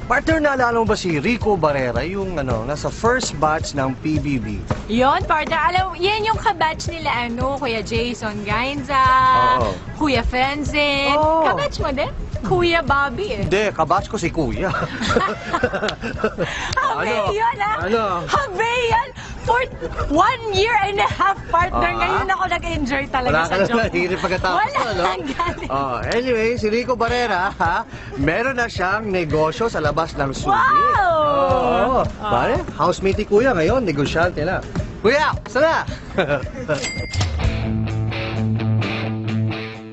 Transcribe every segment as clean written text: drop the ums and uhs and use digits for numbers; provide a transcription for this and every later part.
Partner, naalala mo ba si Rico Barrera, yung nasa first batch ng PBB? Yon, partner. Alam, yan yung kabatch nila, Kuya Jason Gainza, Oo. Kuya Fenzin. Oo. Kabatch mo din? Kuya Bobby eh. Hindi, kabatch ko si Kuya. Habe yun, Ano? Habe yan! For 1 year and a half, partner. Ah. Ngayon ako nag-enjoy talaga Wala sa ka na job. nahihirit pagkatapos. Wala kang galing. Anyway, si Rico Barrera, meron na siyang negosyo sa labas ng subi. Wow! Pare, housemate ni Kuya ngayon, negosyante na. Kuya, sana!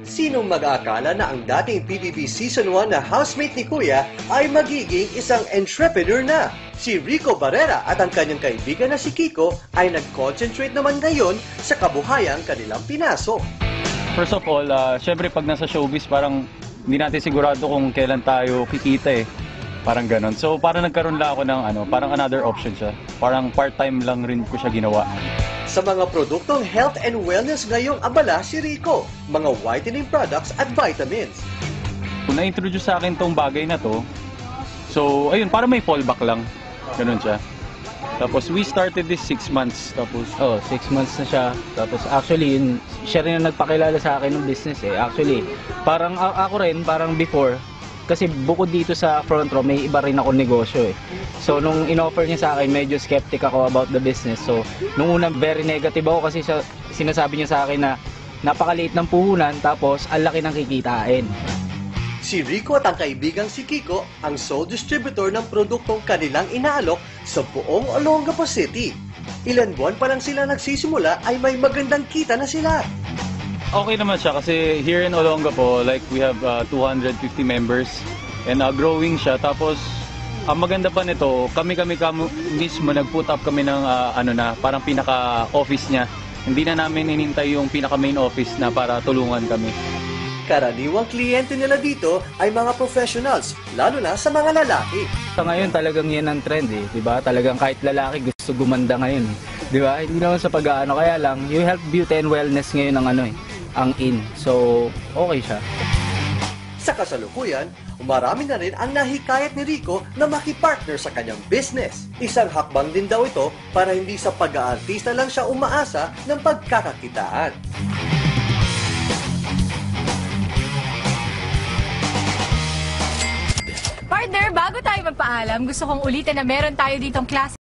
Sinong mag-aakala na ang dating PBB Season 1 na housemate ni Kuya ay magiging isang entrepreneur na? Si Rico Barrera at ang kanyang kaibigan na si Kiko ay nag-concentrate naman ngayon sa kabuhayang kanilang pinasok. First of all, syempre pag nasa showbiz parang hindi natin sigurado kung kailan tayo kikita eh. Parang ganon. So parang nagkaroon lang ako ng parang another option siya. Parang part-time lang rin ko siya ginawa. Sa mga produktong health and wellness ngayong abala si Rico, mga whitening products at vitamins. Kung na-introduce sa akin tong bagay na to, so ayun, parang may fallback lang. Ganon siya. Tapos we started this 6 months. Tapos 6 months na siya. Tapos actually, siya rin ang nagpakilala sa akin ng business eh. Actually, parang ako rin, parang before, kasi bukod dito sa front row, may iba rin ako negosyo eh. So nung in-offer niya sa akin, medyo skeptic ako about the business. So nung una, very negative ako kasi sinasabi niya sa akin na napakaliit ng puhunan tapos ang laki ng kikitain. Si Rico at ang kaibigang si Kiko ang sole distributor ng produktong kanilang inaalok sa buong Olongapo City. Ilan buwan pa lang sila nagsisimula ay may magandang kita na sila. okay naman siya kasi here in Olongapo, like we have 250 members and growing siya. Tapos ang maganda pa nito, kami mismo nag-put up kami ng parang pinaka-office niya. Hindi na namin inintay yung pinaka-main office na para tulungan kami. Karaniwang kliyente nila dito ay mga professionals, lalo na sa mga lalaki. Sa ngayon talagang yan ang trend eh, 'di ba? Talagang kahit lalaki gusto gumanda ngayon, 'di ba? Hindi naman sa pag-aano, kaya lang you help beauty and wellness ngayon ang in. So, okay siya. Sa kasalukuyan, marami na rin ang nahikayat ni Rico na makipartner sa kanyang business. Isang hakbang din daw ito para hindi sa pag-aartista lang siya umaasa ng pagkakakitaan. Partner, bago tayo magpaalam, gusto kong ulitin na meron tayo ditong klase